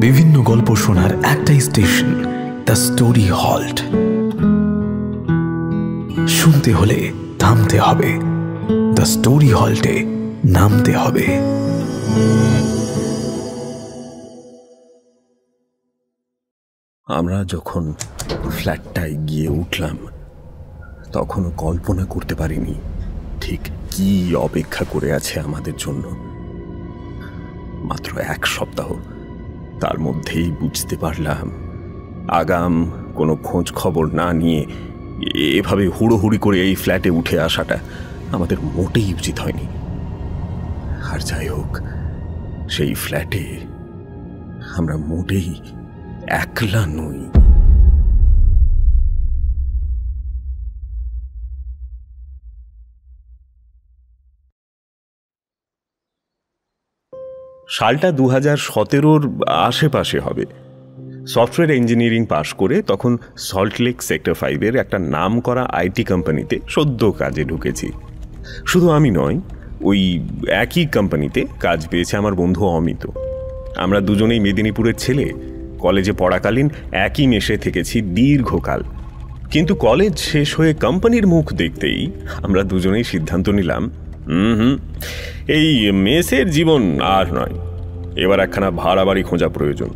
বিভিন্ন গল্প শোনার একটাই স্টেশন, দ্য স্টোরি হল্ট। শুনতে হলে থামতে হবে, দ্য স্টোরি হল্টে নামতে হবে। আমরা যখন ফ্ল্যাটটায় গিয়ে উঠলাম তখনও কল্পনা করতে পারিনি ঠিক কি অপেক্ষা করে আছে আমাদের জন্য। মাত্র 1 সপ্তাহ, তার মধ্যেই বুঝতে পারলাম আগাম কোনো খোঁজ খবর না নিয়ে এভাবে হুড়োহুড়ি করে এই ফ্ল্যাটে উঠে আসাটা আমাদের মোটেই উচিত হয়নি। আর যাই হোক, সেই ফ্ল্যাটে আমরা মোটেই একলা নই। সালটা 2017-র আশেপাশে হবে। সফটওয়্যার ইঞ্জিনিয়ারিং পাশ করে তখন সল্টলেক সেক্টর 5-এর একটা নাম করা আইটি কোম্পানিতে সদ্য কাজে ঢুকেছি। শুধু আমি নয়, ওই একই কোম্পানিতে কাজ পেয়েছে আমার বন্ধু অমিত। আমরা দুজনেই মেদিনীপুরের ছেলে। কলেজে পড়াকালীন একই মেসে থেকেছি দীর্ঘকাল। কিন্তু কলেজ শেষ হয়ে কোম্পানির মুখ দেখতেই আমরা দুজনেই সিদ্ধান্ত নিলাম, এই মেসের জীবন আর নয়, এবার একখানা ভাড়া বাড়ি খোঁজা প্রয়োজন।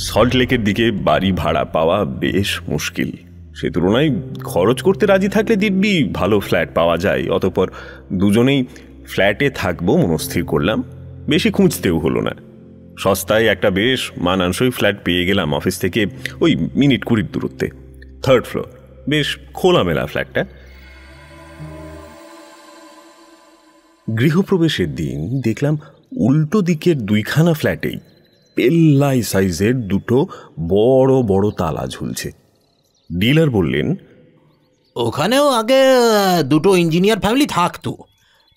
সল্টলেকের দিকে বাড়ি ভাড়া পাওয়া বেশ মুশকিল। সে তুলনায় খরচ করতে রাজি থাকলে দিব্যি ভালো ফ্ল্যাট পাওয়া যায়। অতঃপর দুজনেই ফ্ল্যাটে থাকবো মনস্থির করলাম। বেশি খুঁজতেও হলো না। সস্তায় একটা বেশ মানানসই ফ্ল্যাট পেয়ে গেলাম অফিস থেকে ওই মিনিট 20 দূরত্বে, 3rd ফ্লোর। বেশ খোলামেলা ফ্ল্যাটটা। গৃহপ্রবেশের দিন দেখলাম উল্টো দিকের 2খানা ফ্ল্যাটেই পেল্লাই সাইজের 2টো বড় বড় তালা ঝুলছে। ডিলার বললেন, ওখানেও আগে 2টো ইঞ্জিনিয়ার ফ্যামিলি থাকতো,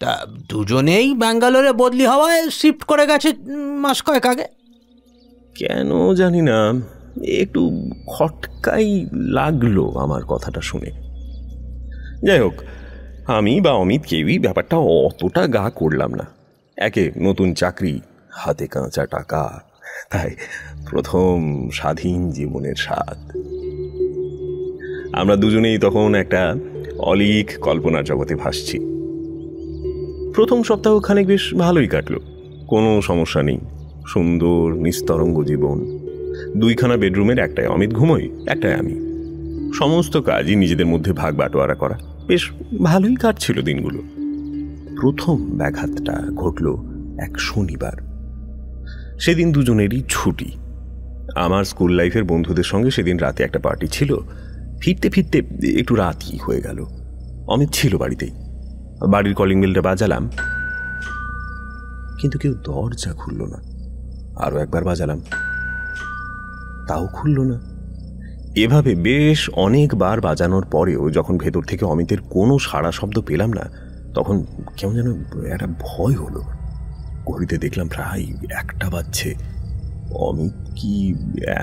তা দুজনেই ব্যাঙ্গালোরে বদলি হওয়ায় শিফট করে গেছে মাস কয়েক আগে। কেন জানি না একটু খটকাই লাগলো আমার কথাটা শুনে। যাই হোক, আমি বা অমিত কেউই ব্যাপারটা অতটা গা করলাম না। একে নতুন চাকরি, হাতে কাঁচা টাকা, তাই প্রথম স্বাধীন জীবনের স্বাদ। আমরা দুজনেই তখন একটা অলীক কল্পনার জগতে ভাসছি। প্রথম সপ্তাহ খানেক বেশ ভালোই কাটলো, কোনো সমস্যা নেই। সুন্দর নিস্তরঙ্গ জীবন। 2খানা বেডরুমের একটায় অমিত ঘুমোয়, একটায় আমি। সমস্ত কাজই নিজেদের মধ্যে ভাগ বাটোয়ারা করা। বেশ ভালোই কাটছিল দিনগুলো। প্রথম ব্যাঘাতটা ঘটল এক শনিবার। সেদিন দুজনেরই ছুটি। আমার স্কুল লাইফের বন্ধুদের সঙ্গে সেদিন রাতে একটা পার্টি ছিল। ফিরতে ফিরতে একটু রাতই হয়ে গেল। অমিত ছিল বাড়িতেই। বাড়ির কলিং বেলটা বাজালাম, কিন্তু কেউ দরজা খুলল না। আরো একবার বাজালাম, তাও খুলল না। এভাবে বেশ অনেকবার বাজানোর পরেও যখন ভেতর থেকে অমিতের কোনো সাড়া শব্দ পেলাম না, তখন কেমন যেন একটা ভয় হলো। ঘড়িতে দেখলাম প্রায় 1টা বাজছে। অমিত কি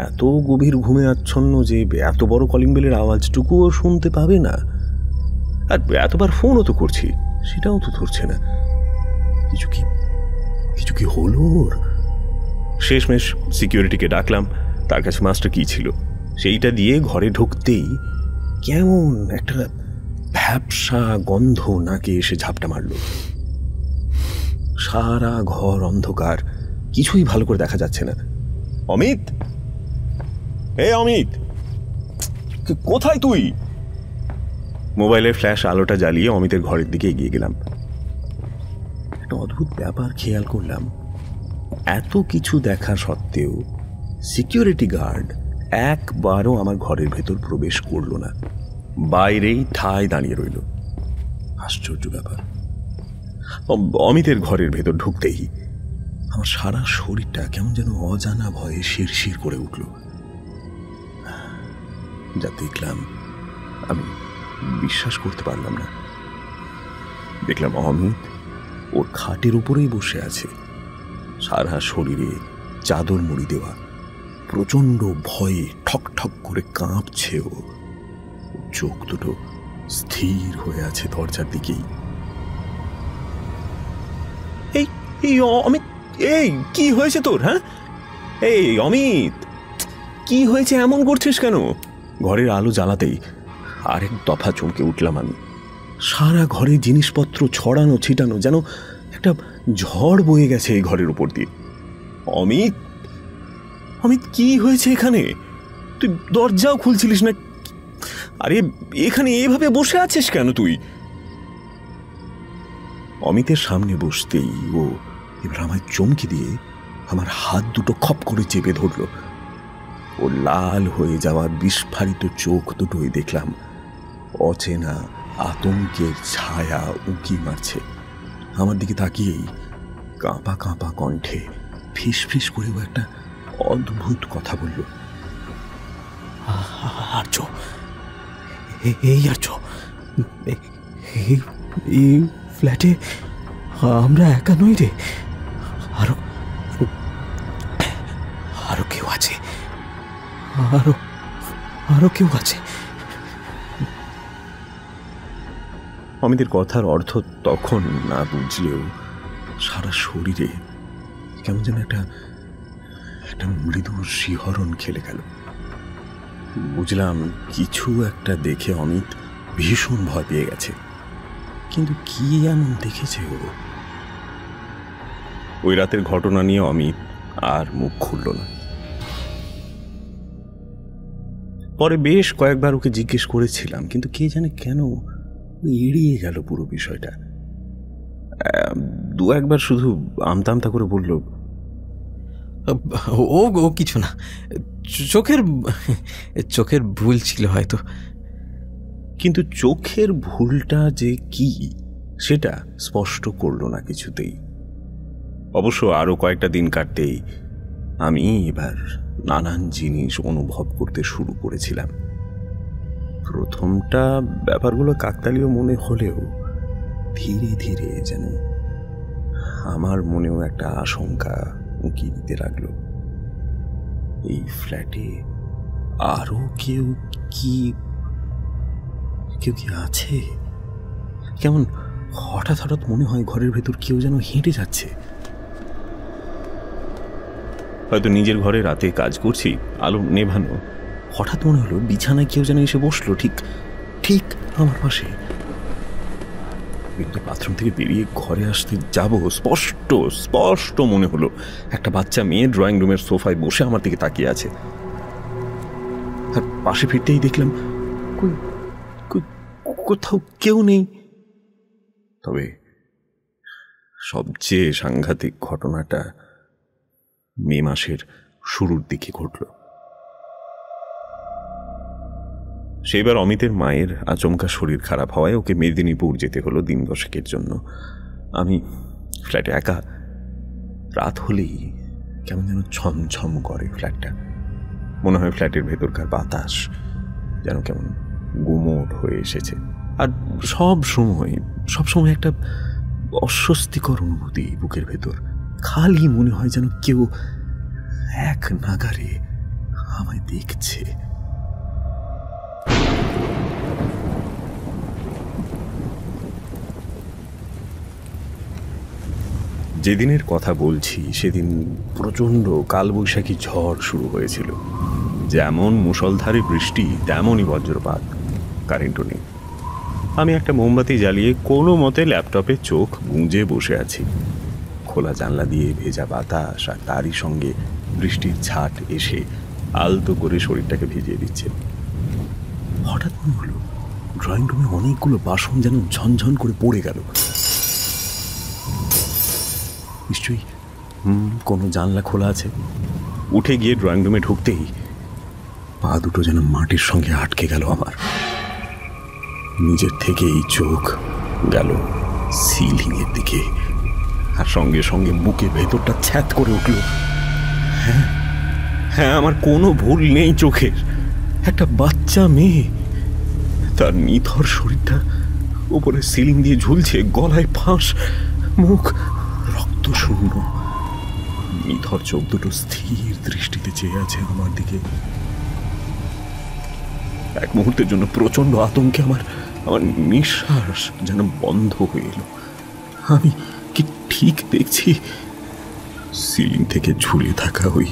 এত গভীর ঘুমে আচ্ছন্ন যে এত বড় কলিং বেলের আওয়াজটুকুও শুনতে পাবে না? আর এতবার ফোনও তো করছি, সেটাও তো ধরছে না। কিছু কি হলো? শেষমেশ সিকিউরিটিকে ডাকলাম। তার কাছে মাস্টার কি ছিল, সেইটা দিয়ে ঘরে ঢুকতেই কেমন একটা ভ্যাপসা গন্ধ নাকে এসে ঝাপটা মারল। সারা ঘর অন্ধকার, কিছুই ভালো করে দেখা যাচ্ছে না। অমিত, অমিত, কোথায় তুই? মোবাইলের ফ্ল্যাশ আলোটা জ্বালিয়ে অমিতের ঘরের দিকে এগিয়ে গেলাম। একটা অদ্ভুত ব্যাপার খেয়াল করলাম। এত কিছু দেখা সত্ত্বেও সিকিউরিটি গার্ড একবারও আমার ঘরের ভেতর প্রবেশ করল না, বাইরেই ঠায় দাঁড়িয়ে রইল। আশ্চর্য ব্যাপার। অমিতের ঘরের ভেতর ঢুকতেই আমার সারা শরীরটা কেমন যেন অজানা ভয়ে শিরশির করে উঠল। যা দেখলাম আমি বিশ্বাস করতে পারলাম না। দেখলাম অমিত ওর খাটের উপরেই বসে আছে, সারা শরীরে চাদর মুড়ি দেওয়া। প্রচন্ড ভয়ে ঠক ঠক করে কাঁপছে ও। চোখ দুটো স্থির হয়ে আছে দরজার দিকেই। এই অমিত, এই কি হয়েছে তোর? হ্যাঁ, এই অমিত, কি হয়েছে, এমন করছিস কেন? ঘরের আলো জ্বালাতেই আরেক দফা চমকে উঠলাম আমি। সারা ঘরে জিনিসপত্র ছড়ানো ছিটানো, যেন একটা ঝড় বয়ে গেছে এই ঘরের উপর দিয়ে। অমিত, অমিত, কি হয়েছে এখানে? তুই দরজাও খুলছিলিস না। আরে এখানে এভাবে বসে আছিস কেন তুই? অমিতের সামনে বসতেই ও এবার আমায় চমকে দিয়ে আমার হাত দুটো খপ করে চেপে ধরল। ও লাল হয়ে যাওয়া বিস্ফারিত চোখ দুটোই দেখলাম অচেনা আতঙ্কের ছায়া উঁকি মারছে। আমার দিকে তাকিয়েই কাঁপা কাঁপা কণ্ঠে ফিস ফিস করেও একটা অদ্ভুত কথা বলল। আর্য, এই আর্য, এই ফ্ল্যাটে আমরা একা নই রে, আরো কেউ আছে, আরো কেউ আছে। অমিতের কথার অর্থ তখন না বুঝলেও সারা শরীরে কেমন যেন একটা মৃদু শিহরণ খেলে গেল। বুঝলাম কিছু একটা দেখে অমিত ভীষণ ভয় পেয়ে গেছে, কিন্তু কি এমন দেখেছে ও? ওই রাতের ঘটনা নিয়ে অমিত আর মুখ খুলল না। পরে বেশ কয়েকবার ওকে জিজ্ঞেস করেছিলাম, কিন্তু কে জানে কেন এড়িয়ে গেল পুরো বিষয়টা। দু একবার শুধু আমতা আমতা করে বলল, ও কিছু না, চোখের ভুল ছিল হয়তো। কিন্তু চোখের ভুলটা যে কি সেটা স্পষ্ট করলো না কিছুতেই। অবশ্য আরো কয়েকটা দিন কাটতেই আমি এবার নানান জিনিস অনুভব করতে শুরু করেছিলাম। প্রথমটা ব্যাপারগুলো কাকতালীয় মনে হলেও ধীরে ধীরে যেন আমার মনেও একটা আশঙ্কা উঁকি দিতে লাগলো। এই ফ্ল্যাটে আরো কেউ কি আছে? কেমন হঠাৎ হঠাৎ মনে হয় ঘরের ভেতর কেউ যেন হেঁটে যাচ্ছে। হয়তো নিজের ঘরে রাতে কাজ করছি, আলো নেভানো, হঠাৎ মনে হলো বিছানায় কেউ যেন এসে বসলো ঠিক আমার পাশে। কিন্তু বাথরুম থেকে বেরিয়ে ঘরে আসতে যাব, স্পষ্ট মনে হলো একটা বাচ্চা মেয়ে ড্রয়িং রুমের সোফায় বসে আমার দিকে তাকিয়ে আছে। আর পাশে ফিরতেই দেখলাম কোথাও কেউ নেই। তবে সবচেয়ে সাংঘাতিক ঘটনাটা মে মাসের শুরুর দিকে ঘটল। সেবার অমিতের মায়ের আচমকা শরীর খারাপ হওয়ায় ওকে মেদিনীপুর যেতে হলো দিন দশেকের জন্য। আমি ফ্ল্যাটে একা। রাত হলেই কেমন যেন ছমছম করে ফ্ল্যাটটা। মনে হয় ফ্ল্যাটের ভেতরকার বাতাস যেন কেমন গুমোট হয়ে এসেছে। আর সব সময় একটা অস্বস্তিকর অনুভূতি বুকের ভেতর। খালি মনে হয় যেন কেউ এক নাগারে আমায় দেখছে। যেদিনের কথা বলছি সেদিন প্রচণ্ড কালবৈশাখী ঝড় শুরু হয়েছিল। যেমন মুষলধারে বৃষ্টি তেমনই বজ্রপাত। কারেন্টও নেই। আমি একটা মোমবাতি জ্বালিয়ে কোনো মতে ল্যাপটপে চোখ গুঁজে বসে আছি। খোলা জানলা দিয়ে ভেজা বাতাস আর তারই সঙ্গে বৃষ্টির ছাট এসে আলতো করে শরীরটাকে ভিজিয়ে দিচ্ছে। হঠাৎ মনে হলো ড্রয়িং রুমে অনেকগুলো বাসন যেন ঝনঝন করে পড়ে গেল। নিশ্চয়ই কোনো জানলা খোলা আছে। উঠে গিয়ে ড্রয়িং রুমে ঢুকতেই পা দুটো যেন মাটির সঙ্গে আটকে গেল আমার। নিজের থেকেই চোখ গেল সিলিংয়ের দিকে, আর সঙ্গে সঙ্গে বুকে ভেতরটা ছ্যাত করে উঠল। হ্যাঁ, আমার কোনো ভুল নেই চোখের। একটা বাচ্চা মেয়ে, তার নিথর শরীরটা উপরে সিলিং দিয়ে ঝুলছে, গলায় ফাঁস, মুখ রক্ত শূন্য। নিথর চোখ দুটো স্থির দৃষ্টিতে চেয়ে আছে আমার দিকে। এক মুহূর্তের জন্য প্রচন্ড আতঙ্কে আমার নিঃশ্বাস যেন বন্ধ হয়ে এলো। আমি কি ঠিক দেখছি? সিলিং থেকে ঝুলে থাকা ওই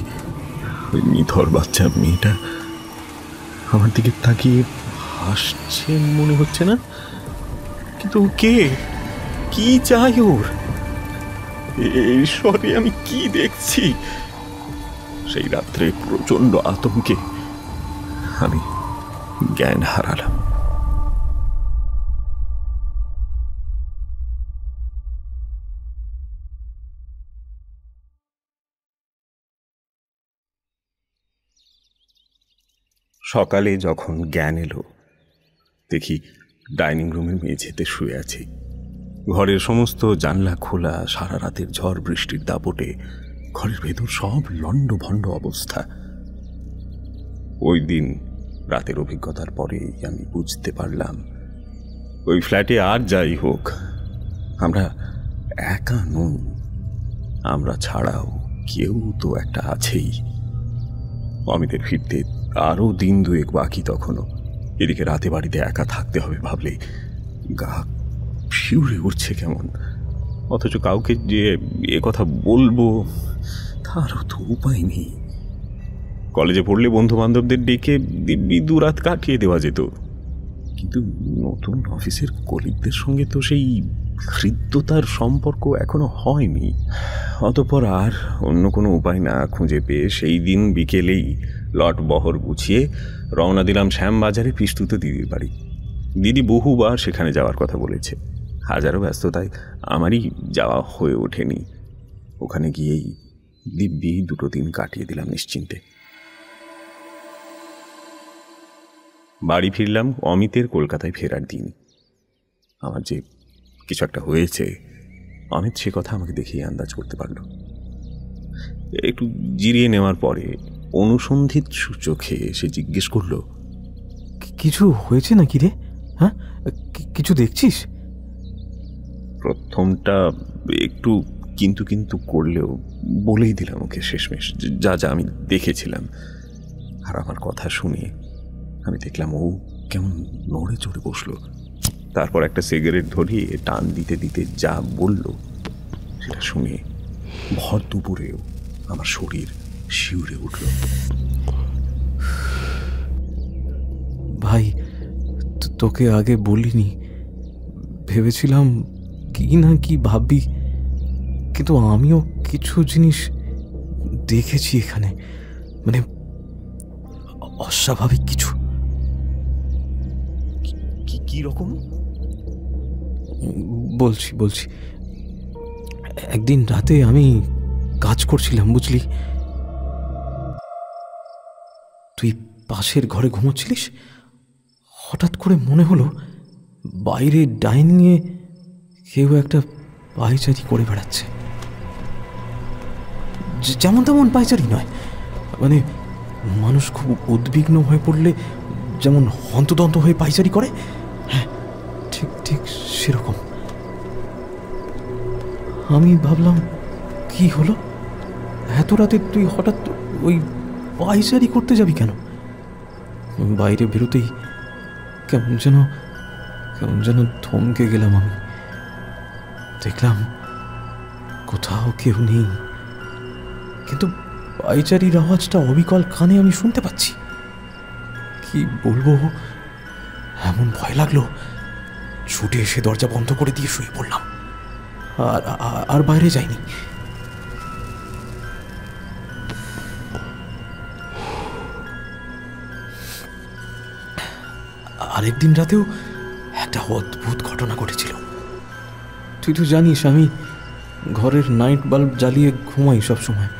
ওই নিথর বাচ্চা মেয়েটা আমার দিকে তাকিয়ে হাসছে মনে হচ্ছে না, কিন্তু কে, কি চাই ওর? ঈশ্বরে আমি কি দেখছি? সেই রাত্রে প্রচন্ড আতঙ্কে আমি জ্ঞান হারালাম। সকালে যখন জ্ঞান এলো, দেখি ডাইনিং রুমের মেঝেতে শুয়ে আছি। ঘরের সমস্ত জানলা খোলা, সারা রাতের ঝড় বৃষ্টির দাপটে ঘরের ভেতর সব লণ্ডভণ্ড অবস্থা। ওই দিন রাতের অভিজ্ঞতার পরেই আমি বুঝতে পারলাম, ওই ফ্ল্যাটে আর যাই হোক, আমরা একা নই। আমরা ছাড়াও কেউ তো একটা আছেই। অমিতের ফিরতে আরও দিন দুয়েক বাকি তখনও। এদিকে রাতে বাড়িতে একা থাকতে হবে ভাবলে গা শিউরে উঠছে কেমন। অথচ কাউকে যে এ কথা বলবো তারও তো উপায় নেই। কলেজে পড়লে বন্ধু বান্ধবদের ডেকে দিব্যি দুরাত কাটিয়ে দেওয়া যেত, কিন্তু নতুন অফিসের কলিগদের সঙ্গে তো সেই হৃদ্যতার সম্পর্ক এখনো হয়নি। অতঃপর আর অন্য কোনো উপায় না খুঁজে পেয়ে সেই দিন বিকেলেই লট বহর গুছিয়ে রওনা দিলাম শ্যামবাজারে পিস্তুত দিদির বাড়ি। দিদি বহুবার সেখানে যাওয়ার কথা বলেছে, হাজারো ব্যস্ততায় আমারই যাওয়া হয়ে ওঠেনি। ওখানে গিয়েই দিব্যি 2 দিন কাটিয়ে দিলাম নিশ্চিন্তে। বাড়ি ফিরলাম অমিতের কলকাতায় ফেরার দিন। আমার যে কিছু একটা হয়েছে, অমিত সে কথা আমাকে দেখেই আন্দাজ করতে পারল। একটু জিরিয়ে নেওয়ার পরে অনুসন্ধিত চোখে সে জিজ্ঞেস করলো, কিছু হয়েছে নাকি রে? হ্যাঁ, কিছু দেখছিস? প্রথমটা একটু কিন্তু কিন্তু করলেও বলেই দিলাম ওকে শেষমেশ যা যা আমি দেখেছিলাম। আর আমার কথা শুনে আমি দেখলাম ও কেমন নড়ে চড়ে বসলো। তারপর একটা সিগারেট ধরিয়ে টান দিতে দিতে যা বলল সেটা শুনে ভর দুপুরেও আমার শরীর শিউরে উঠল। ভাই, তোকে আগে বলিনি, ভেবেছিলাম কি না কি ভাববি, কিন্তু আমিও কিছু জিনিস দেখেছি এখানে, মানে অস্বাভাবিক কিছু। কি রকম? বলছি একদিন রাতে আমি কাজ করছিলাম, বুঝলি। তুই পাশের ঘরে ঘুমোচ্ছিলিস। হঠাৎ করে মনে হলো বাইরে ডাইনিংয়ে কেউ একটা পায়চারি করে বেড়াচ্ছে। যেমন তেমন পায়চারি নয়, মানে মানুষ খুব উদ্বিগ্ন হয়ে পড়লে যেমন হন্তদন্ত হয়ে পায়চারি করে, হ্যাঁ ঠিক সেরকম। আমি ভাবলাম কি হলো, এত রাতে তুই হঠাৎ ওই পায়চারি করতে যাবি কেন? বাইরে বেরোতেই কেমন যেন থমকে গেলাম আমি। দেখলাম কোথাও কেউ নেই, কিন্তু পায়চারির আওয়াজটা অবিকল কানে আমি শুনতে পাচ্ছি। কি বলবো, এমন ভয় লাগলো ছুটে এসে দরজা বন্ধ করে দিয়ে শুয়ে পড়লাম। আর বাইরে যাইনি। আরেকদিন রাতেও একটা অদ্ভুত ঘটনা ঘটেছিল। তুই তো জানিস আমি ঘরের নাইট বাল্ব জ্বালিয়ে ঘুমাই সব সময়।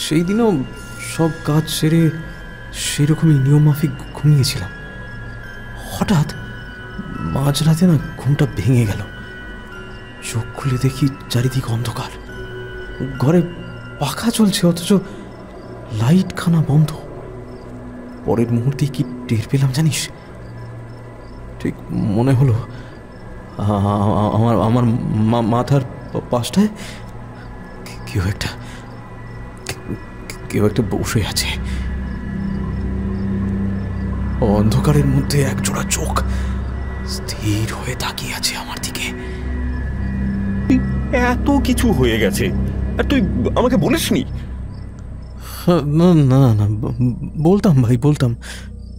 সেই দিনও সব কাজ সেরে সেরকমই নিয়মমাফিক ঘুমিয়েছিলাম। হঠাৎ মাঝরাতে না ঘুমটা ভেঙে গেল। চোখ খুলে দেখি চারিদিক অন্ধকার, ঘরে পাখা চলছে অথচ লাইটখানা বন্ধ। পরের মুহূর্তে কি টের পেলাম জানিস? ঠিক মনে হলো আমার মাথার পাশটায় কেউ একটা বসে আছে। অন্ধকারের মধ্যে একজোড়া চোখ স্থির হয়ে তাকিয়ে আছে আমার দিকে। এত কিছু হয়ে গেছে আর তুই আমাকে বলিসনি? না না না, বলতাম ভাই, বলতাম,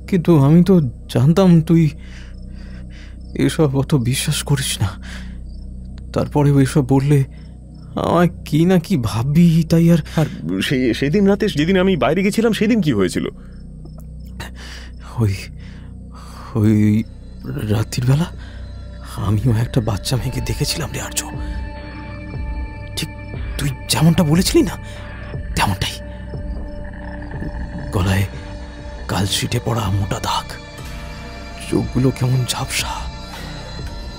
কিন্তু আমি তো জানতাম তুই এসব অত বিশ্বাস করিস না। তারপরেও এসব বললে আমায় কি না কি ভাববি, তাই আর সেদিন রাতে যেদিন আমি বাইরে গেছিলাম সেদিন কি হয়েছিল? ওই ওই রাত্রির বেলা আমিও একটা বাচ্চা মেয়েকে দেখেছিলাম রে আর্য। ঠিক তুই যেমনটা বলেছিলি না তেমনটাই। গলায় কালশিটে পড়া মোটা দাগ, চোখগুলো কেমন ঝাপসা।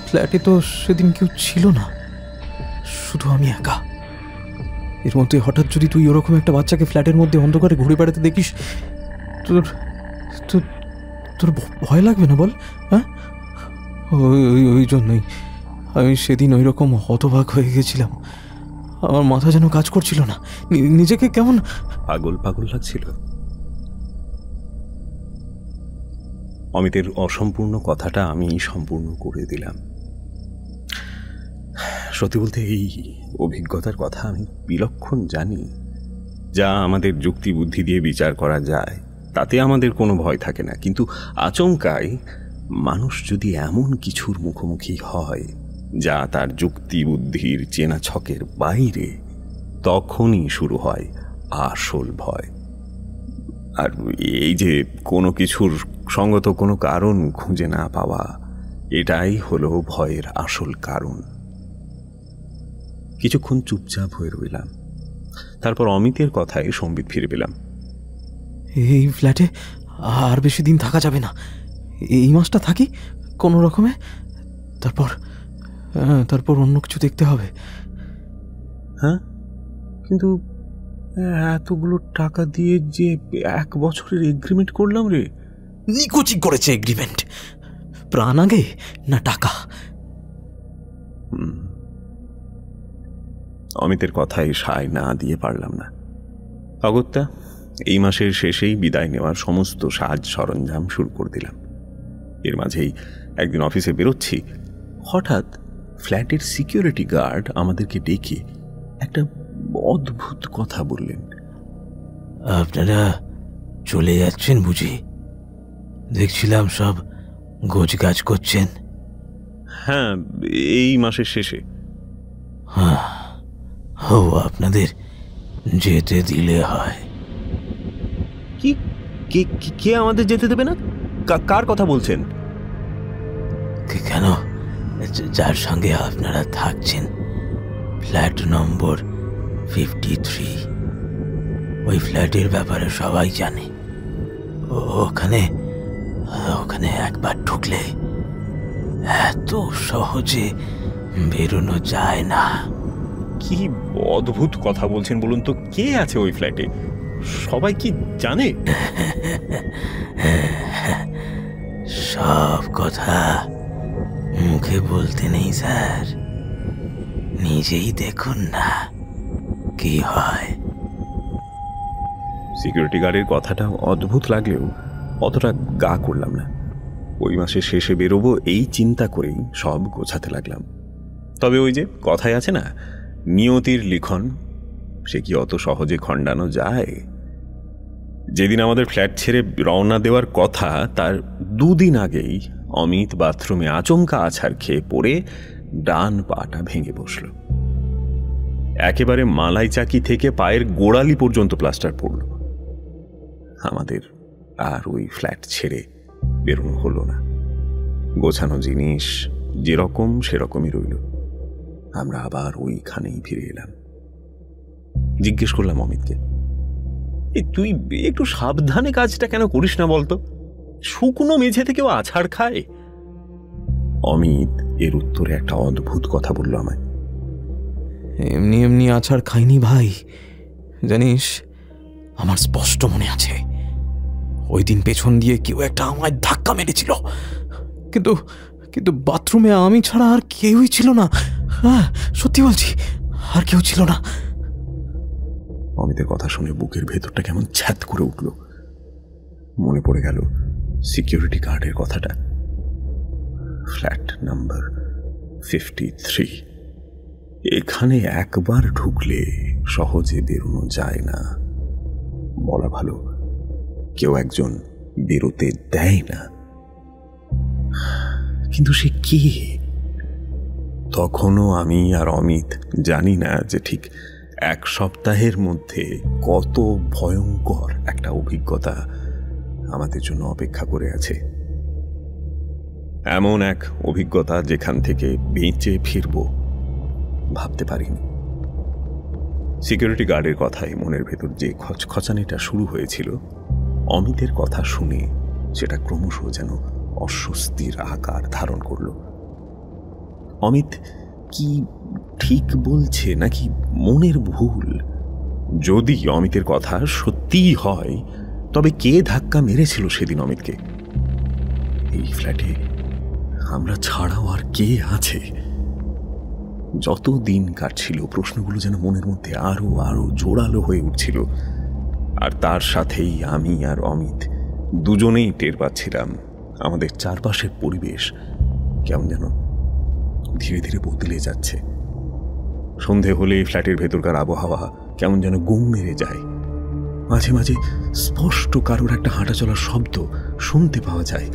ফ্ল্যাটে তো সেদিন কেউ ছিল না, শুধু আমি একা। এর মধ্যে হঠাৎ যদি তুই ওরকম একটা বাচ্চাকে ফ্ল্যাটের মধ্যে অন্ধকারে ঘুরে বেড়াতে দেখিস, তোর তোর তোর ভয় লাগবে না বল? হ্যাঁ, ওই জন্যই আমি সেদিন ওই রকম হতবাক হয়ে গেছিলাম। আমার মাথা যেন কাজ করছিল না, নিজেকে কেমন পাগল পাগল লাগছিল। অমিতের অসম্পূর্ণ কথাটা আমি সম্পূর্ণ করে দিলাম। সত্যি বলতে এই অভিজ্ঞতার কথা আমি বিলক্ষণ জানি। যা আমাদের যুক্তি বুদ্ধি দিয়ে বিচার করা যায় তাতে আমাদের কোনো ভয় থাকে না, কিন্তু আচমকাই মানুষ যদি এমন কিছুর মুখোমুখি হয় যা তার যুক্তি বুদ্ধির চেনা ছকের বাইরে, তখনই শুরু হয় আসল ভয়। আর এই যে কোনো কিছুর সঙ্গত কোনো কারণ খুঁজে না পাওয়া, এটাই হলো ভয়ের আসল কারণ। কিছুক্ষণ চুপচাপ হয়ে রইলাম, তারপর অমিতের কথায় সম্বিত ফিরে পেলাম। এই ফ্ল্যাটে আর বেশি দিন থাকা যাবে না, এই মাসটা থাকি কোনো রকমে, তারপর অন্য কিছু দেখতে হবে। হ্যাঁ, কিন্তু এতগুলো টাকা দিয়ে যে 1 বছরের এগ্রিমেন্ট করলাম রে। নিকুচি করেছে এগ্রিমেন্ট, প্রাণ আগে না টাকা। অমিতের কথায় সায় না দিয়ে পারলাম না। অগত্যা এই মাসের শেষেই বিদায় নেওয়ার সমস্ত সাজ সরঞ্জাম শুরু করে দিলাম। এর মাঝেই একদিন অফিসে বেরোচ্ছি, হঠাৎ ফ্ল্যাটের সিকিউরিটি গার্ড আমাদেরকে ডেকে একটা অদ্ভুত কথা বললেন। আপনারা চলে যাচ্ছেন বুঝি? দেখছিলাম সব গোছগাছ করছেন। হ্যাঁ, এই মাসের শেষে। ও আপনাদের যেতে দিলে হয়। কি কে আমাদের যেতে দেবে না? কার কথা বলছেন? কেন, যার সঙ্গে আপনারা থাকছেন, ফ্ল্যাট নম্বর 53, ওই ফ্ল্যাটের ব্যাপারে সবাই জানে। ওখানে একবার ঢুকলে এত সহজে বেরোনো যায় না। কি অদ্ভুত কথা বলছেন বলুন তো? কে আছে ওই ফ্ল্যাটে? সবাই কি জানে? সব কথা মুখে বলতে নেই স্যার, নিজেই দেখুন না কি হয়। সিকিউরিটি গার্ডের কথাটা অদ্ভুত লাগলেও অতটা গা করলাম না। ওই মাসের শেষে বেরোবো এই চিন্তা করেই সব গোছাতে লাগলাম। তবে ওই যে কথাই আছে না, নিয়তির লিখন, সে কি অত সহজে খণ্ডানো যায়? যেদিন আমাদের ফ্ল্যাট ছেড়ে রওনা দেওয়ার কথা, তার 2 দিন আগেই অমিত বাথরুমে আচমকা আছাড় খেয়ে পড়ে ডান পাটা ভেঙে বসল। একেবারে মালাই চাকি থেকে পায়ের গোড়ালি পর্যন্ত প্লাস্টার পড়ল। আমাদের আর ওই ফ্ল্যাট ছেড়ে বেরোনো হলো না। গোছানো জিনিস যেরকম সেরকমই রইল। আমরা আবার ওইখানেই ফিরে এলাম। জিজ্ঞেস করলাম অমিতকে, তুই একটু সাবধানে কাজটা কেন করিস না বলতো? শুকনো মেঝে থেকেও আছাড় খায়। অমিত এর উত্তরে একটা অদ্ভুত কথা বলল আমায়। এমনি এমনি আছাড় খাইনি ভাই, জানিস, আমার স্পষ্ট মনে আছে ওই দিন পেছন দিয়ে কেউ একটা আমায় ধাক্কা মেরেছিল, কিন্তু বাথরুমে আমি ছাড়া আর কেউই ছিল না। হ্যাঁ, সত্যি বলছি, আর কেউ ছিল না। অমিতের কথা শুনে বুকের ভেতরটা কেমন ছ্যাত করে উঠল। মনে পড়ে গেল সিকিউরিটি গার্ডের কথাটা। ফ্ল্যাট নাম্বার 53, এখানে একবার ঢুকলে সহজে বেরোনো যায় না। বলা ভালো, কেউ একজন বেরোতে দেয় না। কিন্তু সে কে? তখনও আমি আর অমিত জানি না যে ঠিক 1 সপ্তাহের মধ্যে কত ভয়ঙ্কর একটা অভিজ্ঞতা আমাদের জন্য অপেক্ষা করে আছে। এমন এক অভিজ্ঞতা যেখান থেকে বেঁচে ফিরব ভাবতে পারিনি। সিকিউরিটি গার্ডের কথায় মনের ভেতর যে খচখচানিটা শুরু হয়েছিল, অমিতের কথা শুনে সেটা ক্রমশ যেন অস্বস্তির আকার ধারণ করল। অমিত কি ঠিক বলছে নাকি মনের ভুল? যদি অমিতের কথা সত্যিই হয়, তবে কে ধাক্কা মেরেছিল সেদিন অমিতকে? এই ফ্ল্যাটে আমরা ছাড়াও আর কে আছে? যত দিন কাটছিল প্রশ্নগুলো যেন মনের মধ্যে আরো আরো জোরালো হয়ে উঠছিল। আর তার সাথেই আমি আর অমিত দুজনেই টের পাচ্ছিলাম আমাদের চারপাশের পরিবেশ কেমন যেন ধীরে ধীরে বদলে যাচ্ছে। সন্ধে হলে ফ্ল্যাটের ভেতরকার আবহাওয়া কেমন যেন গুম মেরে যায়। মাঝে মাঝে স্পষ্ট কারোর একটা হাঁটা চলার শব্দ শুনতে পাওয়া যায়।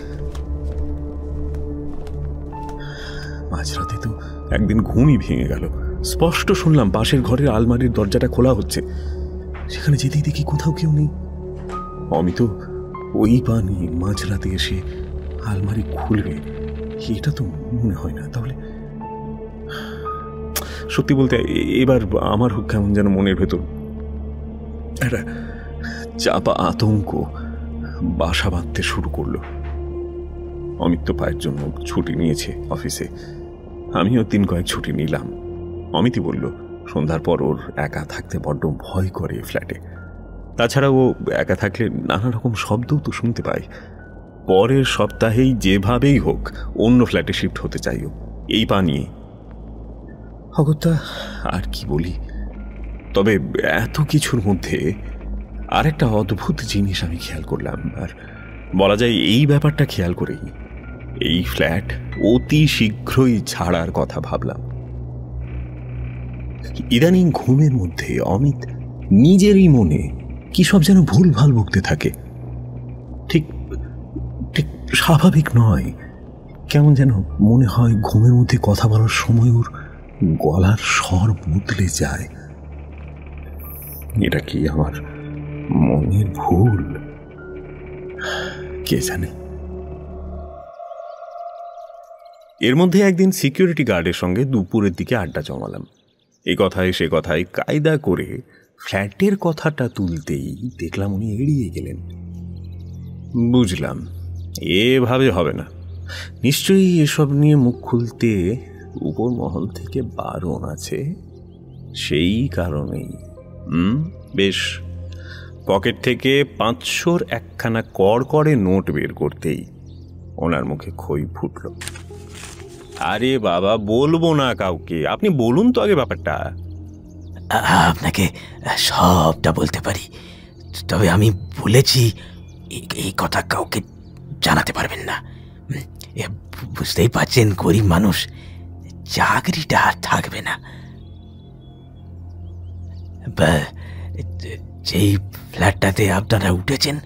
মাঝরাতে তো একদিন ঘুমই ভেঙে গেল। স্পষ্ট শুনলাম পাশের ঘরের আলমারির দরজাটা খোলা হচ্ছে। সেখানে যেতেই দেখি কোথাও কেউ নেই। অমিত ওই পা নিয়ে মাঝরাতে এসে আলমারি খুলবে এটা তো মনে হয় না। তাহলে সত্যি বলতে এবার আমার কেমন যেন মনের ভেতর একটা চাপা আতঙ্ক বাসা বাঁধতে শুরু করলো। অমিত তো পায়ের জন্য ছুটি নিয়েছে অফিসে, আমিও 3 কয়েক ছুটি নিলাম। অমিতই বলল সন্ধ্যার পর ওর একা থাকতে বড্ড ভয় করে ফ্ল্যাটে। তাছাড়া ও একা থাকলে নানা রকম শব্দও তো শুনতে পায়। পরের সপ্তাহেই যেভাবেই হোক অন্য ফ্ল্যাটে শিফট হতে চাইও এই পা নিয়ে। অগত্যা আর কি বলি। তবে এত কিছুর মধ্যে আরেকটা অদ্ভুত জিনিস আমি খেয়াল করলাম, আর বলা যায় এই ব্যাপারটা খেয়াল করেই এই ফ্ল্যাট অতি শীঘ্রই ছাড়ার কথা ভাবলাম। ইদানিং ঘুমের মধ্যে অমিত নিজেরই মনে কি সব যেন ভুলভাল বকতে থাকে। ঠিক ঠিক স্বাভাবিক নয়। কেমন যেন মনে হয় ঘুমের মধ্যে কথা বলার সময় ওর গলার স্বর বদলে যায়। এটা কি আমার মনের ভুল? কে জানে। এর মধ্যে একদিন সিকিউরিটি গার্ডের সঙ্গে দুপুরের দিকে আড্ডা জমালাম। এ কথায় সে কথায় কায়দা করে ফ্ল্যাটের কথাটা তুলতেই দেখলাম উনি এড়িয়ে গেলেন। বুঝলাম এভাবে হবে না, নিশ্চয়ই এসব নিয়ে মুখ খুলতে উপর মহল থেকে বারণ আছে। সেই কারণেই বেশ, পকেট থেকে 500-র একখানা কড়কড়ে নোট বের করতেই ওনার মুখে খই ফুটল। আরে বাবা, বলবো না কাউকে, আপনি বলুন তো আগে ব্যাপারটা। আপনাকে সবটা বলতে পারি, তবে আমি বলেছি এই কথা কাউকে জানাতে পারবেন না। বুঝতেই পারছেন গরিব মানুষ, চাকরিটা আর থাকবে না। যেই ফ্ল্যাটটাতে আপনারা উঠেছেন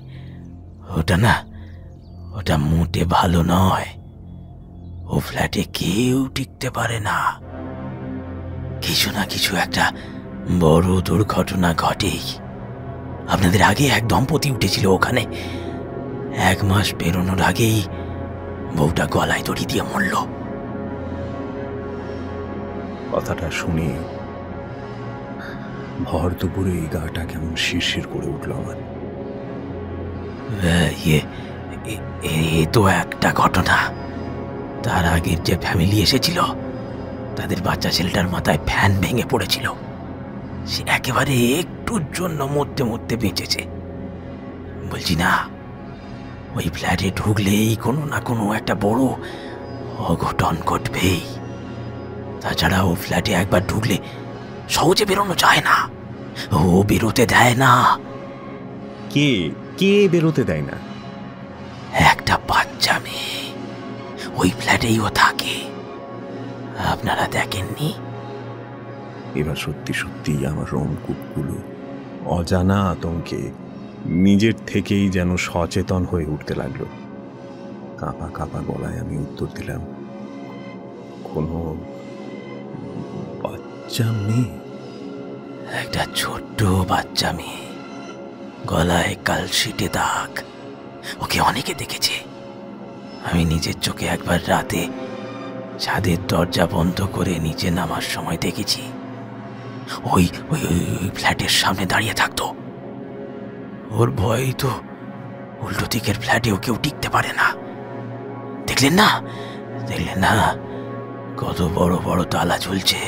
ওটা মোটে ভালো নয়। ও ফ্ল্যাটে কেউ টিকতে পারে না। কিছু না কিছু একটা বড় দুর্ঘটনা ঘটেই। আপনাদের আগে এক দম্পতি উঠেছিল ওখানে। 1 মাস পেরোনোর আগেই বউটা গলায় দড়ি দিয়ে মরল। কথাটা শুনে ভর দুপুরে গাটা কেমন শিরশির করে উঠল আমার। এ তো একটা ঘটনা। তার আগের যে ফ্যামিলি এসেছিল তাদের বাচ্চা ছেলেটার মাথায় ফ্যান ভেঙে পড়েছিল। সে একেবারে একটুর জন্য মরতে মরতে বেঁচেছে। বলছি না, ওই ফ্ল্যাটে ঢুকলেই কোনো না কোনো একটা বড় অঘটন ঘটবেই। তাছাড়া ও ফ্ল্যাটে একবার ঢুকলে সহজে বেরোনো যায় না। ও বেরোতে দেয় না। কে কে বেরোতে দেয় না? একটা বাচ্চা মেয়ে। ওই ফ্ল্যাটেই ও থাকে। আপনারা দেখেননি? এবার সত্যি সত্যি আমার রোমকূপগুলো অজানা আতঙ্কে নিজের থেকেই যেন সচেতন হয়ে উঠতে লাগলো। কাঁপা কাঁপা গলায় আমি উত্তর দিলাম, কোনো বাচ্চা মেয়ে? একটা ছোট্ট বাচ্চা মেয়ে, গলায় কালশিটে দাগ। ওকে অনেকে দেখেছে। আমি নিজের চোখে একবার রাতে ছাদের দরজা বন্ধ করে নিচে নামার সময় দেখেছি। ওই ওই ওই ফ্ল্যাটের সামনে দাঁড়িয়ে থাকতো। ওর ভয় তো উল্টো দিকের ফ্ল্যাটেও কেউ টিকতে পারে না। দেখলেন না কত বড় বড় তালা ঝুলছে।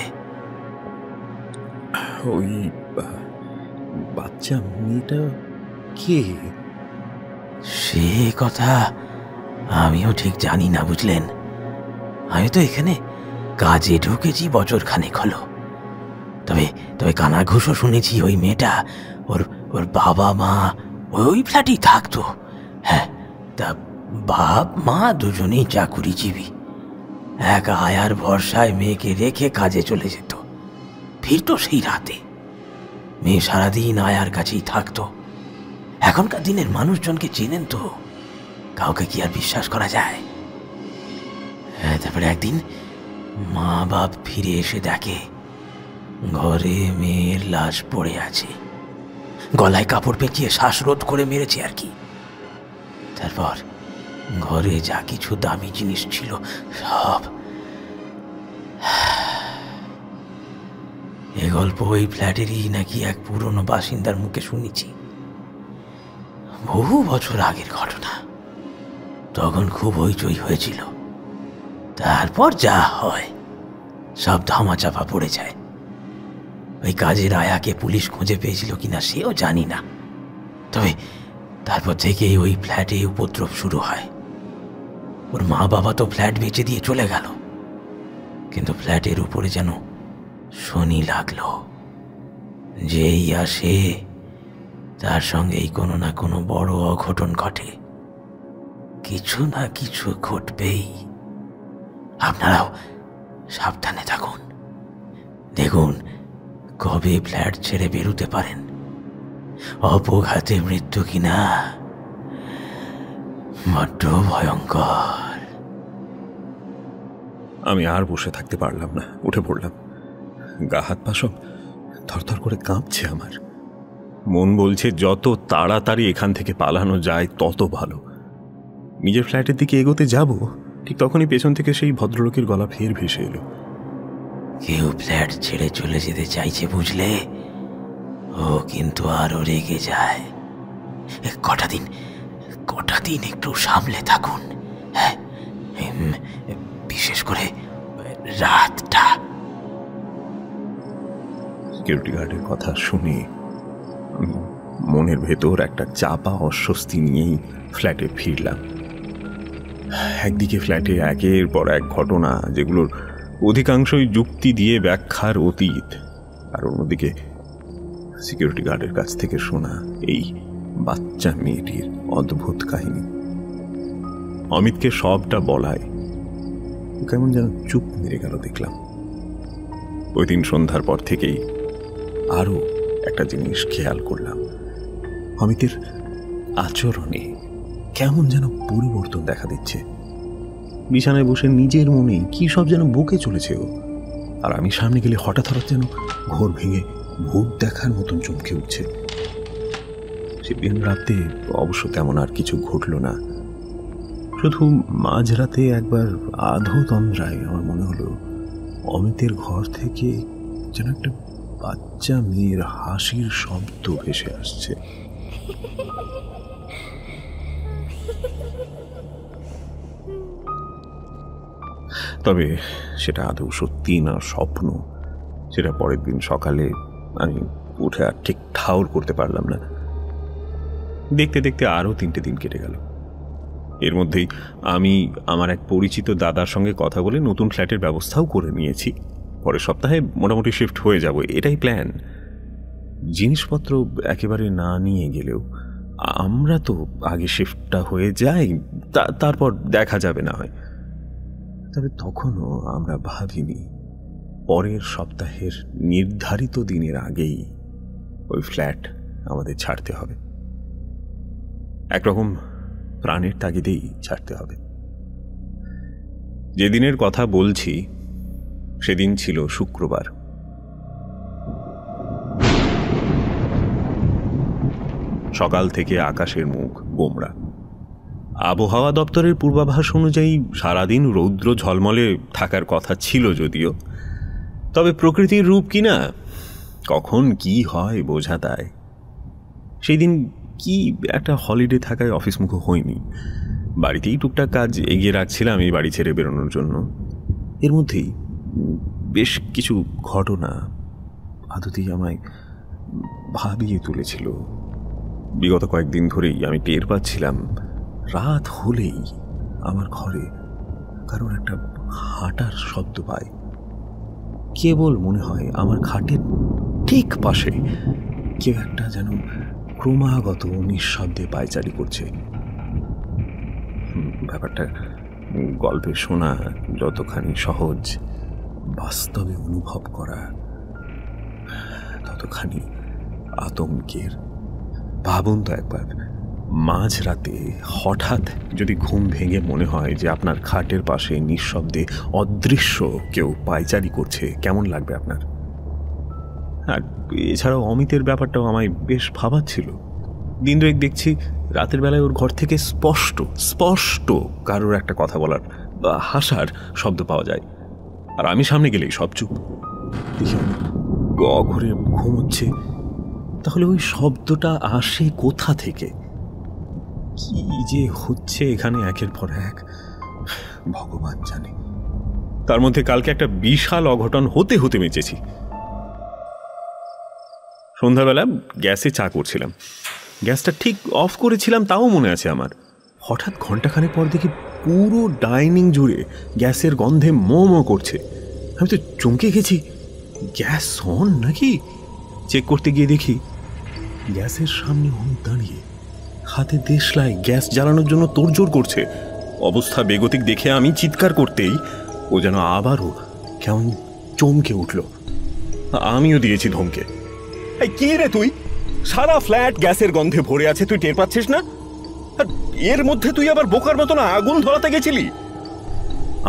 ওই বাচ্চা মেয়েটা কে? সে কথা আমিও ঠিক জানি না, বুঝলেন। আমি তো এখানে কাজে ঢুকেছি বছরখানেক হলো। তবে কানাঘুষো শুনেছি ওই মেয়েটা ওর বাবা মা ওই ফ্ল্যাটেই থাকতো। হ্যাঁ, তা বাপ মা দুজনেই চাকুরিজীবী। এক আয়ার ভরসায় মেয়েকে রেখে কাজে চলে যেত, ফিরতো সেই রাতে। মেয়ে সারাদিন আয়ার কাছেই থাকতো। এখনকার দিনের মানুষজনকে চেনেন তো, কাউকে কি আর বিশ্বাস করা যায়? তারপরে একদিন মা বাপ ফিরে এসে দেখে ঘরে মেয়ের লাশ পড়ে আছে। গলায় কাপড় পেঁচিয়ে শ্বাসরোধ করে মেরেছে আর কি। তারপর ঘরে যা কিছু দামি জিনিস ছিল সব। এ গল্প ওই ফ্ল্যাটেরই নাকি এক পুরনো বাসিন্দার মুখে শুনেছি। বহু বছর আগের ঘটনা। তখন খুব হইচই হয়েছিল। তারপর যা হয় সব ধামাচাপা পড়ে যায়। ওই কাজের আয়াকে পুলিশ খুঁজে পেয়েছিল কিনা সেও জানি না। তবে তারপর থেকেই ওই ফ্ল্যাটে উপদ্রব শুরু হয়। ওর মা বাবা তো ফ্ল্যাট বেচে দিয়ে চলে গেল, কিন্তু ফ্ল্যাটের উপরে যেন শনি লাগলো। যেই আসে তার সঙ্গেই কোনো না কোনো বড় অঘটন ঘটে। কিছু না কিছু ঘটবেই। আপনারাও সাবধানে থাকুন। দেখুন কবে ফ্ল্যাট ছেড়ে বেরোতে পারেন। অপঘাতে মৃত্যু কিনা বড্ড ভয়ঙ্কর। আমি আর বসে থাকতে পারলাম না, উঠে পড়লাম। গা হাত পা সব থরথর করে কাঁপছে আমার। মন বলছে যত তাড়াতাড়ি এখান থেকে পালানো যায় তত ভালো। নিজের ফ্ল্যাটের দিকে এগোতে যাব, ঠিক তখনই পেছন থেকে সেই ভদ্রলোকের গলা ফের ভেসে এলো। কেউ ফ্ল্যাট ছেড়ে চলে যেতে চাইছে বুঝলে, ও কিন্তু আরো রেগে যায়। কটা দিন একটু সামলে থাকুন। হ্যাঁ, বিশেষ করে রাতটা। সিকিউরিটি গার্ডের কথা শুনে মনের ভেতর একটা চাপা অস্বস্তি নিয়েই ফ্ল্যাটে ফিরলাম। একদিকে ফ্ল্যাটে একের পর এক ঘটনা, যেগুলোর অধিকাংশই যুক্তি দিয়ে ব্যাখ্যার অতীত, আর অন্যদিকে সিকিউরিটি গার্ডের কাছ থেকে শোনা এই বাচ্চা মেয়েটির অদ্ভুত কাহিনী। অমিতকে সবটা বলায় কেমন যেন চুপ মেরে গেল দেখলাম। ওই দিন সন্ধ্যার পর থেকেই আরো একটা জিনিস খেয়াল করলাম। অমিতের আচরণে কেমন যেন পরিবর্তন দেখা দিচ্ছে। বিছানায় বসে নিজের মনে কি সব যেন বকে চলেছে ও, আর আমি সামনে গেলে হঠাৎ যেন ঘোর ভেঙে ভূত দেখার মতন চমকে উঠছে। সেদিন রাতে অবশ্য তেমন আর কিছু ঘটল না। শুধু মাঝরাতে একবার আধো তন্দ্রায় আমার মনে হলো অমিতের ঘর থেকে যেন একটা বাচ্চা মেয়ের হাসির শব্দ ভেসে আসছে। তবে সেটা আদৌ সত্যি না স্বপ্ন, সেটা পরের দিন সকালে আমি উঠে আর ঠিক ঠাউর করতে পারলাম না। দেখতে দেখতে আরও 3টে দিন কেটে গেল। এর মধ্যেই আমি আমার এক পরিচিত দাদার সঙ্গে কথা বলে নতুন ফ্ল্যাটের ব্যবস্থাও করে নিয়েছি। পরের সপ্তাহে মোটামুটি শিফট হয়ে যাব, এটাই প্ল্যান। জিনিসপত্র একেবারে না নিয়ে গেলেও আমরা তো আগে শিফটটা হয়ে যাই, তারপর দেখা যাবে না হয়। তবে তখনও আমরা ভাবিনি পরের সপ্তাহের নির্ধারিত দিনের আগেই ওই ফ্ল্যাট আমাদের ছাড়তে হবে। একরকম প্রাণের তাগিদেই ছাড়তে হবে। যেদিনের কথা বলছি সেদিন ছিল শুক্রবার। সকাল থেকে আকাশের মুখ গোমড়া। আবহাওয়া দপ্তরের পূর্বাভাস অনুযায়ী সারাদিন রৌদ্র ঝলমলে থাকার কথা ছিল যদিও, তবে প্রকৃতির রূপ কিনা কখন কি হয় বোঝা দায়। সেই দিন কি একটা হলিডে থাকায় অফিস মুখ হয়নি, বাড়িতেই টুকটাক কাজ এগিয়ে রাখছিলাম এই বাড়ি ছেড়ে বেরোনোর জন্য। এর মধ্যেই বেশ কিছু ঘটনা আদতেই আমায় ভাবিয়ে তুলেছিল। বিগত কয়েকদিন ধরেই আমি টের পাচ্ছিলাম রাত হলেই আমার ঘরে কারোর একটা হাঁটার শব্দ পাই। কেবল মনে হয় আমার খাটের ঠিক পাশে কেউ একটা যেন ক্রমাগত নিঃশব্দে পায়চারি করছে। ব্যাপারটা গল্পে শোনা যতখানি সহজ, বাস্তবে অনুভব করা ততখানি আতঙ্কের। ভাবুন তো একবার, মাঝরাতে হঠাৎ যদি ঘুম ভেঙে মনে হয় যে আপনার খাটের পাশে নিঃশব্দে অদৃশ্য কেউ পায়চারি করছে, কেমন লাগবে আপনার? আর এছাড়াও অমিতের ব্যাপারটাও আমায় বেশ ভাবাচ্ছিল। দিন দুয়েক দেখছি রাতের বেলায় ওর ঘর থেকে স্পষ্ট স্পষ্ট কারোর একটা কথা বলার বা হাসার শব্দ পাওয়া যায়, আর আমি সামনে গেলেই সব চুপ। দেখি ঘরে ঘুমোচ্ছে, তাহলে ওই শব্দটা আসে কোথা থেকে? কি যে হচ্ছে এখানে একের পর এক ভগবান জানে। তার মধ্যে কালকে একটা বিশাল অঘটন হতে হতে বেঁচেছি। সন্ধ্যাবেলা গ্যাসে চা করছিলাম, গ্যাসটা ঠিক অফ করেছিলাম তাও মনে আছে আমার। হঠাৎ ঘন্টাখানেক পর দেখি পুরো ডাইনিং জুড়ে গ্যাসের গন্ধে মো করছে। আমি তো চমকে গেছি, গ্যাস অন নাকি? চেক করতে গিয়ে দেখি গ্যাসের সামনে অমিত দাঁড়িয়ে হাতে দেশলাই গ্যাস জ্বালানোর জন্য তোড়জোড় করছে। অবস্থা বেগতিক দেখে আমি চিৎকার করতেই ও যেন আবারও কেমন চমকে উঠল। আমিও দিয়েছি ধমকে, এই কি রে তুই? সারা ফ্ল্যাট গ্যাসের গন্ধে ভরে আছে, তুই টের পাচ্ছিস না? আর এর মধ্যে তুই আবার বোকার মতো না আগুন ধরাতে গেছিলি?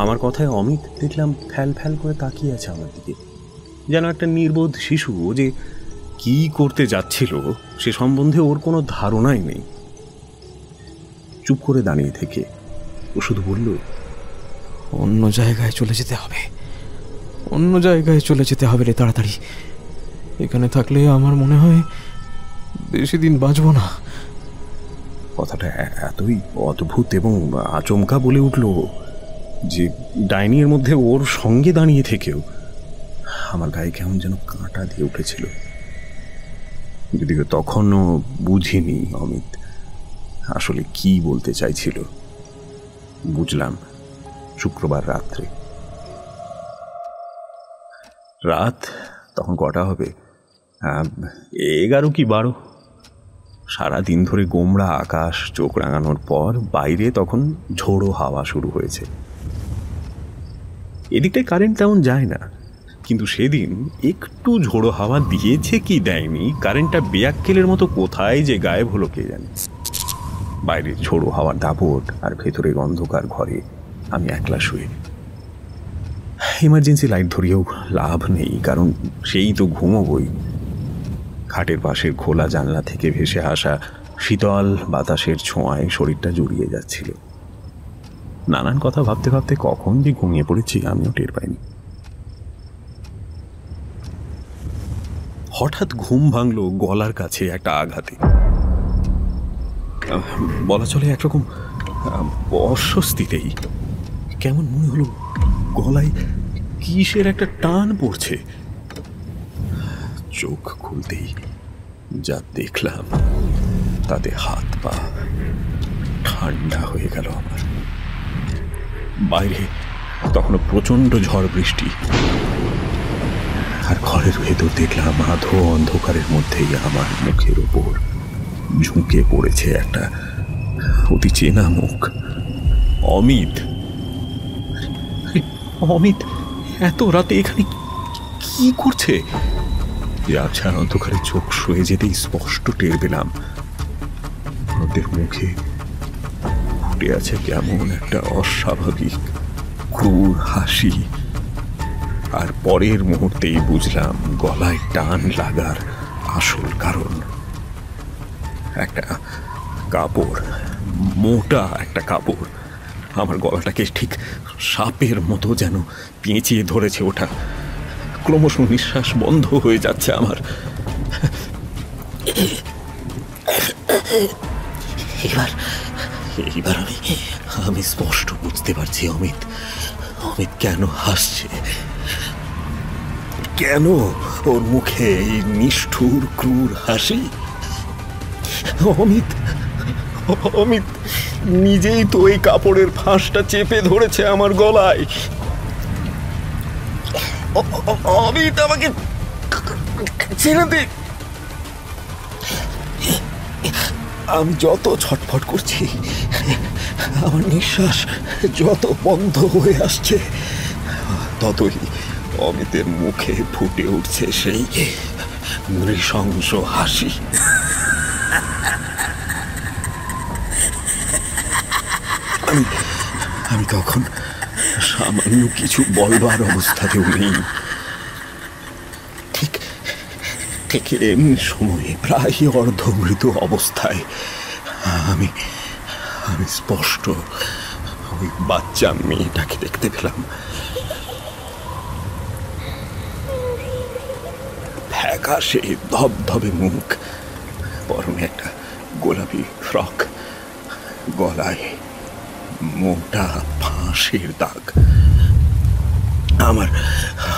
আমার কথায় অমিত দেখলাম ফ্যাল ফ্যাল করে তাকিয়ে আছে আমার দিকে, যেন একটা নির্বোধ শিশু যে কি করতে যাচ্ছিল সে সম্বন্ধে ওর কোনো ধারণাই নেই। চুপ করে দাঁড়িয়ে থেকে ও শুধু বলল, অন্য জায়গায় চলে যেতে হবে, অন্য জায়গায় চলে যেতে হবে রে তাড়াতাড়ি। এখানে থাকলে আমার মনে হয় বেশি দিন বাঁচব না। কথাটা এতই অদ্ভুত এবং আচমকা বলে উঠল যে ডাইনির মধ্যে ওর সঙ্গে দাঁড়িয়ে থেকেও আমার গায়ে কেমন যেন কাঁটা দিয়ে উঠেছিল। যদিও তখনও বুঝিনি অমিত আসলে কি বলতে চাইছিল। বুঝলাম শুক্রবার রাত্রে। রাত তখন কটা হবে? 11 কি 12। সারাদিন ধরে গোমড়া আকাশ চোখ রাঙানোর পর বাইরে তখন ঝোড়ো হাওয়া শুরু হয়েছে। এদিকটায় কারেন্ট তেমন যায় না, কিন্তু সেদিন একটু ঝোড়ো হাওয়া দিয়েছে কি দেয়নি, কারেন্টটা বেয়াক্কেলের মতো কোথায় যে গায়েব হলো কে জানে। বাইরে ঝোড়ো হাওয়ার দাপট আর ভেতরের অন্ধকার ঘরে আমি একলা শুয়ে। ইমার্জেন্সি লাইট ধরিয়েও লাভ নেই, কারণ সেই তো ঘুমোবই। খাটের পাশের খোলা জানলা থেকে ভেসে আসা শীতল বাতাসের ছোঁয়ায় শরীরটা জড়িয়ে যাচ্ছিল। নানান কথা ভাবতে ভাবতে কখন যে ঘুমিয়ে পড়েছি আমিও টের পাইনি। হঠাৎ ঘুম ভাঙল গলার কাছে একটা আঘাতে। বলা চলে একরকম অস্বস্তিতেই। কেমন মনে হলো গলায় কিসের একটা টান পড়ছে। চোখ খুলতেই যা দেখলাম তাতে হাত পা ঠান্ডা হয়ে গেল আমার। বাইরে তখনও প্রচন্ড ঝড় বৃষ্টি, আর ঘরের ভেতর দেখলাম আধো অন্ধকারের মধ্যেই আমার মুখের ওপর ঝুঁকে পড়েছে একটা অতি চেনা মুখ। অমিত। অমিত এত রাতে এখানে কি করছে? আবছার অন্ধকারে চোখ শুয়ে যেতেই স্পষ্ট টের পেলাম অমিতের মুখে ফুটে আছে কেমন একটা অস্বাভাবিক ক্রূর হাসি। আর পরের মুহূর্তেই বুঝলাম গলায় টান লাগার আসল কারণ। একটা কাপড়, মোটা একটা কাপড় আমার গলাটাকে ঠিক সাপের মতো যেন পেঁচিয়ে ধরেছে। ওটা ক্রমশ নিঃশ্বাস বন্ধ হয়ে যাচ্ছে আমার। এইবার আমি স্পষ্ট বুঝতে পারছি অমিত কেন হাসছে, কেন ওর মুখে এই নিষ্ঠুর ক্রূর হাসি। অমিত নিজেই তো এই কাপড়ের ফাঁসটা চেপে ধরেছে আমার গলায়। অমিত, আমাকে ছেড়ে দে। আমি যত ছটফট করছি, আমার নিঃশ্বাস যত বন্ধ হয়ে আসছে, ততই অমিতের মুখে ফুটে উঠছে সেই নৃশংস হাসি। আমি তখন সামান্য কিছু বলবার অবস্থাতেও নেই। ঠিক এমনি সময়ে প্রায় অর্ধমৃত অবস্থায় আমি স্পষ্ট ওই বাচ্চা মেয়েটাকে দেখতে পেলাম। ফ্যাকাশে ধবধবে মুখ, পরনে একটা গোলাপি ফ্রক, গলায় মোটা ফাঁসের দাগ।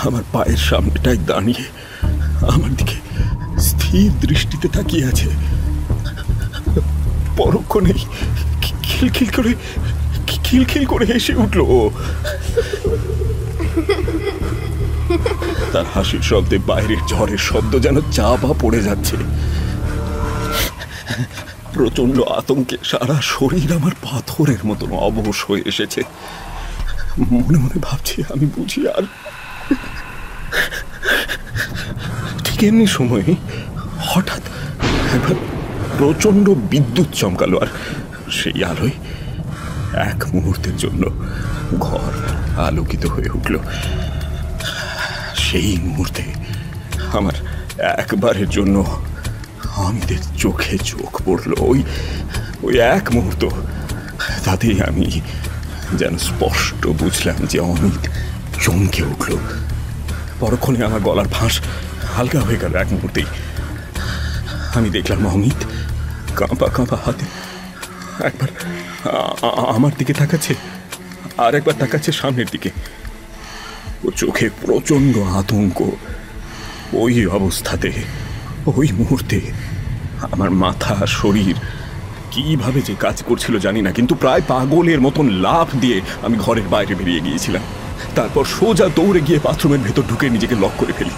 আমার পায়ের সামনেটায় দাঁড়িয়ে আমার দিকে স্থির দৃষ্টিতে তাকিয়ে আছে। পরক্ষণেই খিলখিল করে হেসে উঠল। তার হাসির শব্দে বাইরের ঝড়ের শব্দ যেন চাপা পড়ে যাচ্ছে। প্রচন্ড আতঙ্কে সারা শরীর আমার পাথরের মতন অবশ হয়ে এসেছে। মনে মনে ভাবছি আমি বুঝি আর। ঠিক এমনি সময়ে হঠাৎ একবার প্রচন্ড বিদ্যুৎ চমকালো, আর সেই আলোয় এক মুহূর্তের জন্য ঘর আলোকিত হয়ে উঠল। সেই মুহূর্তে আমার একবারের জন্য অমিতের চোখে চোখ পড়ল। ওই এক মুহূর্ত, তাতেই আমি যেন স্পষ্ট বুঝলাম যে অমিত চমকে উঠল। পরক্ষণে আমার গলার ফাঁস হালকা হয়ে গেল। এক মুহূর্তেই আমি দেখলাম অমিত কাঁপা হাতে একবার আমার দিকে তাকাচ্ছে, আর একবার তাকাচ্ছে সামনের দিকে। ও চোখে প্রচন্ড আতঙ্ক। ওই অবস্থাতে, ওই মুহূর্তে আমার মাথা শরীর কিভাবে যে কাজ করছিল জানি না, কিন্তু প্রায় পাগলের মতন লাফ দিয়ে আমি ঘরের বাইরে বেরিয়ে গিয়েছিলাম। তারপর সোজা দৌড়ে গিয়ে বাথরুমের ভেতর ঢুকে নিজেকে লক করে ফেলি।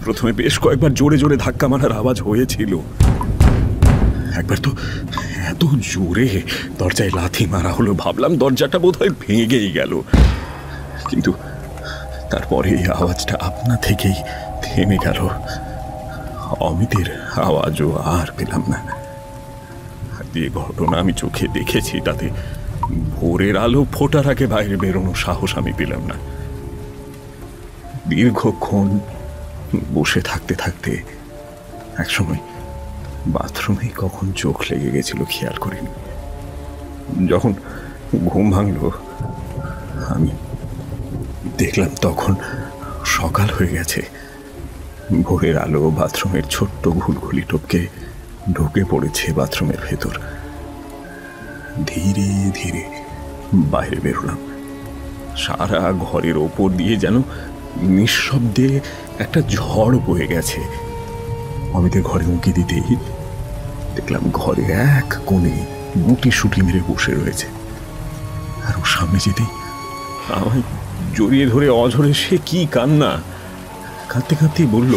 প্রথমে বেশ কয়েকবার জোরে জোরে ধাক্কা মারার আওয়াজ হয়েছিল। একবার তো এত জোরে দরজায় লাথি মারা হলো, ভাবলাম দরজাটা বোধহয় ভেঙেই গেল। কিন্তু তারপরে এই আওয়াজটা আপনা থেকেই থেমে গেল। অমিতের আওয়াজও আর পেলাম না। যে ঘটনা আমি চোখে দেখেছি, তাতে ভোরের আলো ফোটার আগে বাইরে বেরোনোর সাহস আমি পেলাম না। দীর্ঘক্ষণ বসে থাকতে থাকতে একসময় বাথরুমে কখন চোখ লেগে গেছিল খেয়াল করিনি। যখন ঘুম ভাঙল, আমি দেখলাম তখন সকাল হয়ে গেছে। ভোরের আলো বাথরুমের ছোট্ট ঘুলঘুলি টপকে ঢুকে পড়েছে বাথরুমের ভেতর। ধীরে ধীরে বাইরে বেরোলাম। সারা ঘরের ওপর দিয়ে যেন নিঃশব্দে একটা ঝড় বয়ে গেছে। অমিতের ঘরে উঁকি দিতেই দেখলাম ঘরে এক কোণে গুটি সুটি মেরে বসে রয়েছে। আর ওর সামনে যেতেই আমায় জড়িয়ে ধরে অঝরে সে কি কান্না! কাঁদতে কাঁদতেই বলল,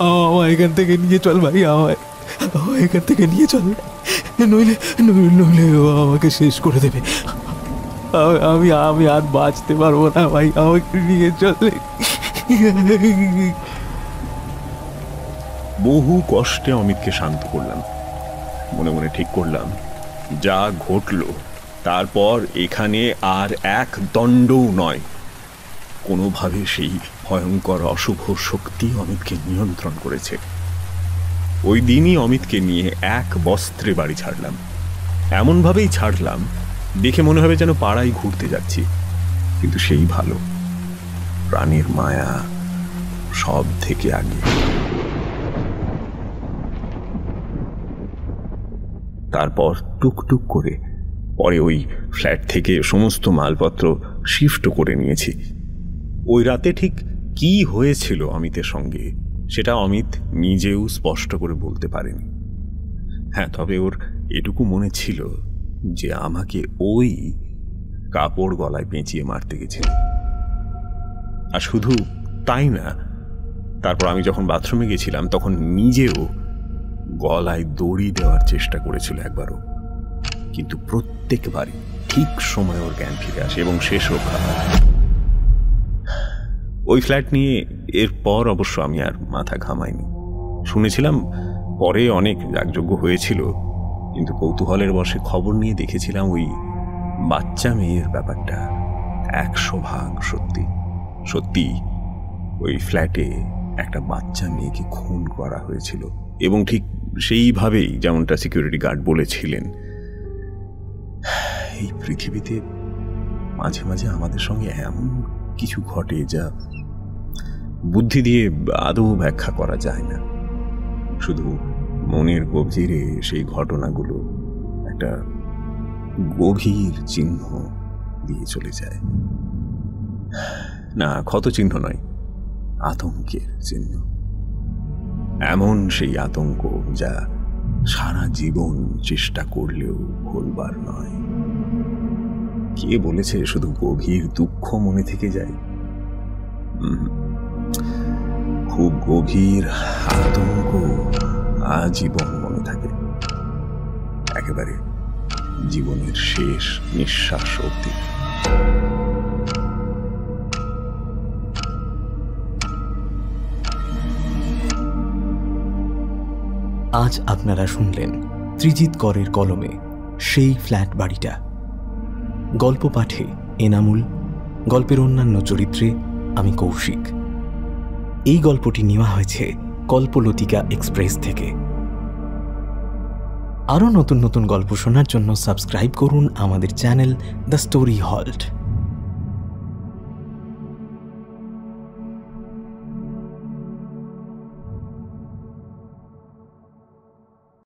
আমায় এখান থেকে নিয়ে চল ভাই, আমায় এখান থেকে নিয়ে চল, নইলে ও আমাকে শেষ করে দেবে। আমি আর বাঁচতে পারবো না ভাই, আমাকে নিয়ে চলে। বহু কষ্টে অমিতকে শান্ত করলাম। মনে মনে ঠিক করলাম, যা ঘটল তারপর এখানে আর এক দণ্ডও নয়, কোনোভাবে সেই ভয়ঙ্কর অশুভ শক্তি অমিতকে নিয়ন্ত্রণ করেছে। ওই দিনই অমিতকে নিয়ে এক বস্ত্রে বাড়ি ছাড়লাম। এমনভাবেই ছাড়লাম দেখে মনে হবে যেন পাড়ায় ঘুরতে যাচ্ছি, কিন্তু সেই ভালো, প্রাণের মায়া সব থেকে আগে। তারপর টুকটুক করে পরে ওই ফ্ল্যাট থেকে সমস্ত মালপত্র শিফট করে নিয়েছি। ওই রাতে ঠিক কি হয়েছিল অমিতের সঙ্গে সেটা অমিত নিজেও স্পষ্ট করে বলতে পারেনি। হ্যাঁ, তবে ওর এটুকু মনে ছিল যে আমাকে ওই কাপড় গলায় পেঁচিয়ে মারতে গেছিল। আর শুধু তাই না, তারপর আমি যখন বাথরুমে গেছিলাম তখন নিজেও গলায় দড়ি দেওয়ার চেষ্টা করেছিল একবারও, কিন্তু প্রত্যেকবারই ঠিক সময় ওর জ্ঞান ফিরে আসে এবং শেষ রক্ষা হয়। ওই ফ্ল্যাট নিয়ে এরপর অবশ্য আমি আর মাথা ঘামাইনি। শুনেছিলাম পরে অনেক যাগযজ্ঞ হয়েছিল, কিন্তু কৌতূহলের বশে খবর নিয়ে দেখেছিলাম ওই বাচ্চা মেয়ের ব্যাপারটা 100% সত্যি। সত্যি ওই ফ্ল্যাটে একটা বাচ্চা মেয়েকে খুন করা হয়েছিল, এবং ঠিক সেইভাবেই যেমনটা সিকিউরিটি গার্ড বলেছিলেন। এই পৃথিবীতে মাঝে মাঝে আমাদের সঙ্গে এমন কিছু ঘটে যা বুদ্ধি দিয়ে আদৌ ব্যাখ্যা করা যায় না। শুধু মনের গভীরে সেই ঘটনাগুলো একটা গভীর চিহ্ন দিয়ে চলে যায়। না, ক্ষত চিহ্ন নয়, আতঙ্কের চিহ্ন। এমন সেই আতঙ্ক যা সারা জীবন চেষ্টা করলেও ভুলবার নয়। কে বলেছে শুধু গভীর দুঃখ মনে থেকে যায়? খুব গভীর আতঙ্ক আজীবন মনে থাকে, একেবারে জীবনের শেষ নিঃশ্বাস অবধি। আজ আপনারা শুনলেন ত্রিজিৎ করের কলমে সেই ফ্ল্যাট বাড়িটা। গল্প পাঠে এনামুল, গল্পের অন্যান্য চরিত্রে আমি কৌশিক। এই গল্পটি নেওয়া হয়েছে কল্পলতিকা এক্সপ্রেস থেকে। আরও নতুন নতুন গল্প শোনার জন্য সাবস্ক্রাইব করুন আমাদের চ্যানেল দ্য স্টোরি হল্ট।